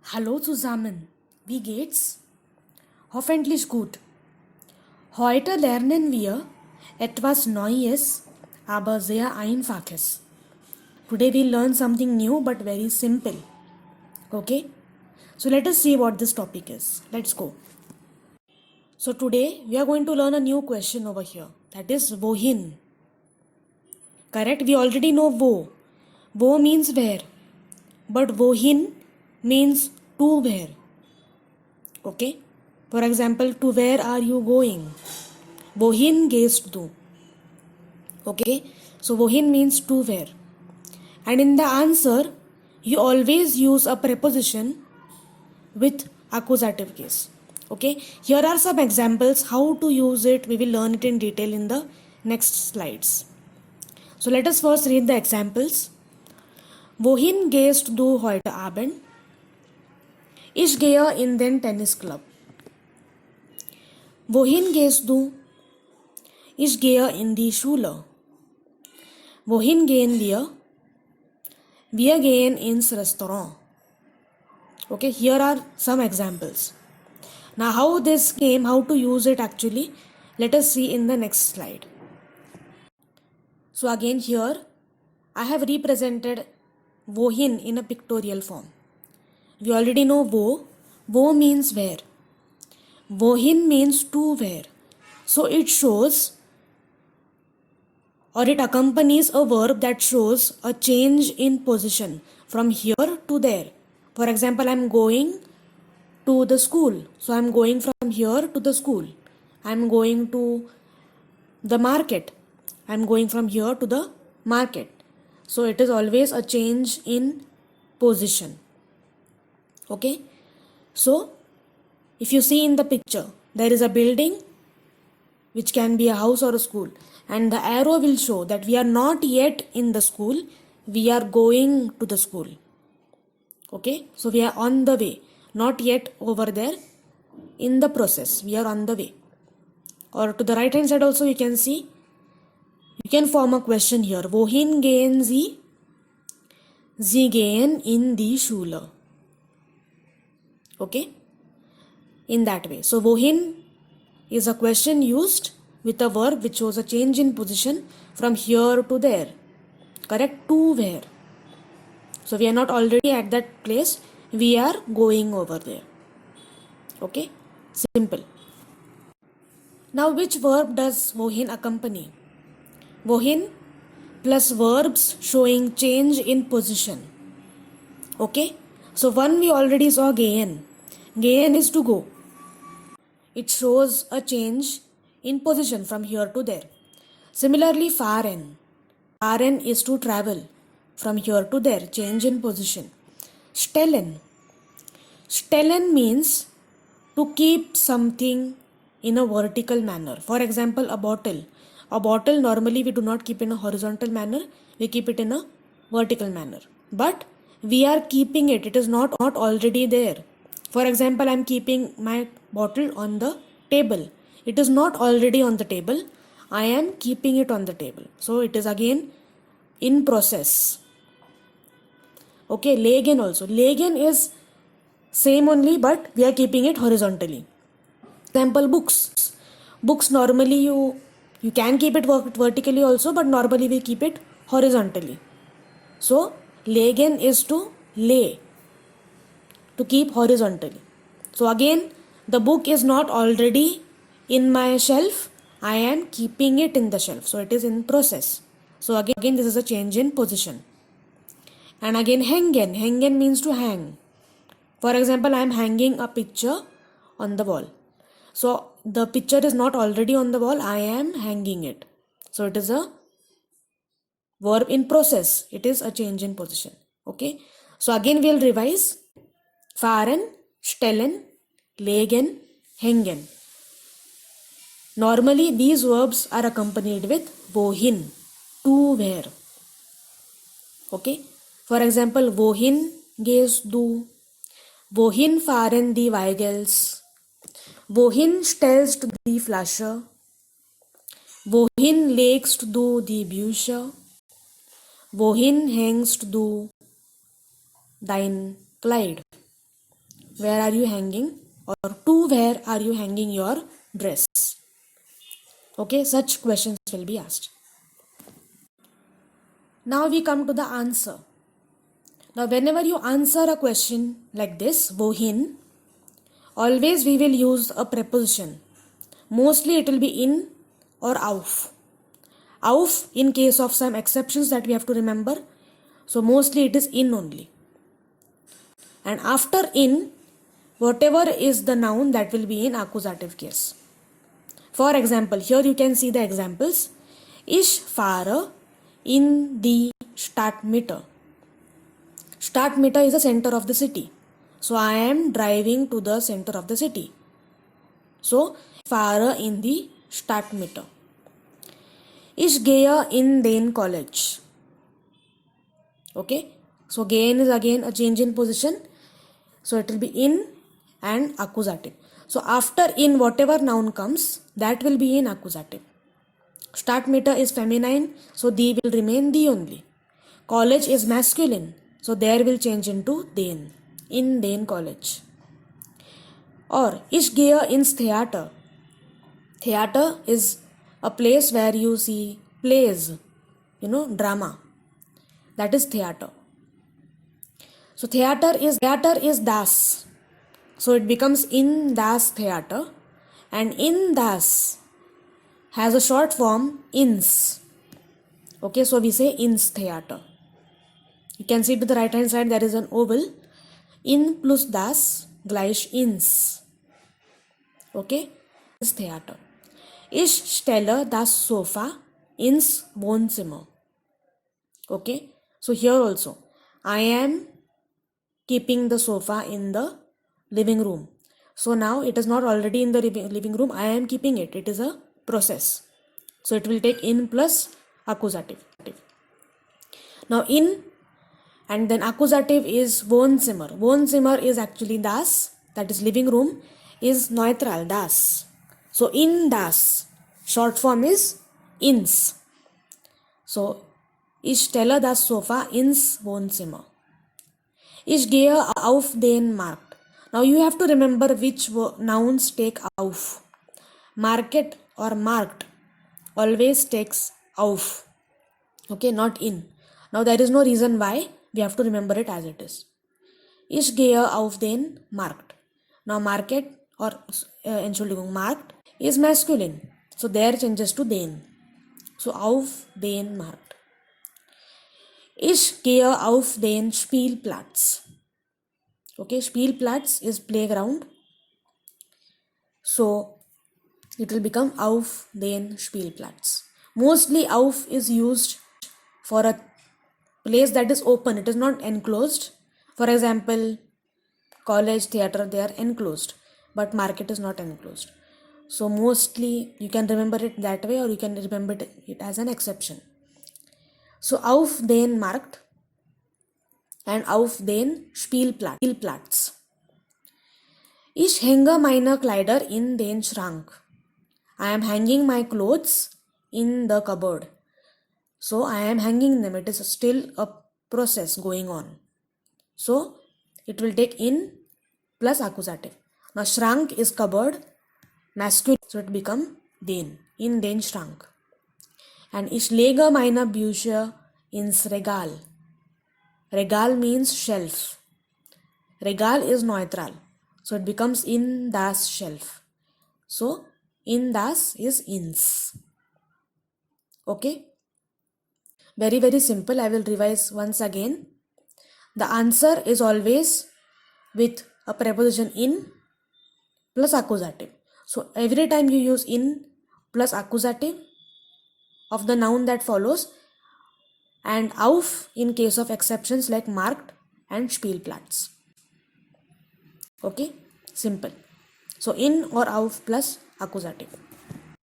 Hallo zusammen, wie geht's? Hoffentlich gut. Heute lernen wir etwas Neues, aber sehr Einfaches. Today we learn something new but very simple. Okay? So let us see what this topic is. Let's go. So today we are going to learn a new question over here. That is wohin. Correct? We already know wo. Wo means where. But wohin means to where. Okay? For example, to where are you going? Wohin gehst du? Okay? So wohin means to where. And in the answer, you always use a preposition with accusative case. Okay? Here are some examples how to use it. We will learn it in detail in the next slides. So let us first read the examples. Wohin gehst du heute Abend? Ich gehe in den Tennisclub. Wohin gehst du? Ich gehe in die Schule. Wohin gehen wir? Wir gehen ins Restaurant. Okay, here are some examples. Now how this came, how to use it actually, let us see in the next slide. So again here, I have represented wohin in a pictorial form. We already know wo means where. Wohin means to where. So it shows or it accompanies a verb that shows a change in position from here to there. For example, I am going to the school. So I am going from here to the school. I am going to the market. I am going from here to the market. So it is always a change in position. Okay. So if you see in the picture, there is a building which can be a house or a school, and the arrow will show that we are not yet in the school, we are going to the school. Okay, so we are on the way, not yet over there, in the process, we are on the way. Or to the right hand side also you can see, you can form a question here. Wohin gehen Sie? Sie gehen in die Schule. Okay, in that way. So wohin is a question used with a verb which shows a change in position from here to there. Correct? To where? So we are not already at that place, we are going over there. Okay? Simple. Now which verb does wohin accompany? Wohin plus verbs showing change in position. Okay? So one we already saw gehen. Gehen is to go. It shows a change in position from here to there. Similarly, fahren. Fahren is to travel from here to there, change in position. Stellen. Stellen means to keep something in a vertical manner. For example, a bottle. A bottle normally we do not keep in a horizontal manner, we keep it in a vertical manner. But we are keeping it, it is not already there. For example, I am keeping my bottle on the table. It is not already on the table. I am keeping it on the table. So it is again in process. Okay, legen also. Legen is same only, but we are keeping it horizontally. Example, books. Books normally you can keep it vertically also, but normally we keep it horizontally. So legen is to lay, to keep horizontally. So again, the book is not already in my shelf, I am keeping it in the shelf. So it is in process. So again this is a change in position. And again hängen. Hängen means to hang. For example, I am hanging a picture on the wall. So the picture is not already on the wall, I am hanging it. So it is a verb in process. It is a change in position. Okay. So again we'll revise. Fahren, stellen, legen, hängen. Normally these verbs are accompanied with wohin, to where. Okay. For example, wohin gehst du? Wohin fahren die Weigels? Wohin stellst du die Flasche? Wohin legst du die Bücher? Wohin hängst du dein Kleid? where are you hanging, or to where are you hanging your dress. Okay, such questions will be asked. Now we come to the answer. Now whenever you answer a question like this, wohin, always we will use a preposition. Mostly it will be in or auf. Auf in case of some exceptions that we have to remember. So mostly it is in only. And after in, whatever is the noun, that will be in accusative case. For example, here you can see the examples. Ich fahre in die Stadtmitte. Stadtmitte is the center of the city. So I am driving to the center of the city. So fahre in die Stadtmitte. Ich gehe in den College. Okay. So gehen is again a change in position. So it will be in and accusative. So after in, whatever noun comes, that will be in accusative. Stadtmitte is feminine, so die will remain die only. College is masculine, so there will change into den. In den College. Or ich gehe ins Theater. Theater is a place where you see plays, drama. That is theater. So theater is das. So it becomes in das Theater, and in das has a short form ins. Okay, so we say ins Theater. You can see to the right hand side there is an oval. In plus das gleich ins. Okay, ins Theater. Ich stelle das Sofa ins Wohnzimmer. Okay, so here also I am keeping the sofa in the living room. So now it is not already in the living room, I am keeping it. It is a process. So it will take in plus accusative. Now in and then accusative is Wohnzimmer. Wohnzimmer is actually das, that is living room, is neutral, das. So in das, short form is ins. So ich stelle das Sofa ins Wohnzimmer. Ich gehe auf den Markt. Now you have to remember which nouns take auf. Market or marked always takes auf. Okay, not in. Now there is no reason why, we have to remember it as it is. Ich gehe auf den Markt. Now market or Entschuldigung, markt is masculine. So there changes to den. So auf den Markt. Ich gehe auf den Spielplatz. Okay, Spielplatz is playground. So it will become auf den Spielplatz. Mostly auf is used for a place that is open. It is not enclosed. For example, college, theater, they are enclosed. But market is not enclosed. So mostly you can remember it that way, or you can remember it as an exception. So auf den Markt and auf den Spielplatz. Ich hänge meine Kleider in den Schrank. I am hanging my clothes in the cupboard. So I am hanging them. It is still a process going on. So it will take in plus accusative. Now Schrank is cupboard, masculine, so it become den, in den Schrank. And ich lege meine Bücher ins Regal. Regal means shelf. Regal is neutral, so it becomes in das shelf. So in das is ins. Okay, very very simple. I will revise once again. The answer is always with a preposition in plus accusative. So every time you use in plus accusative of the noun that follows, and auf in case of exceptions like marked and Spielplatz. Okay, simple. So in or auf plus accusative.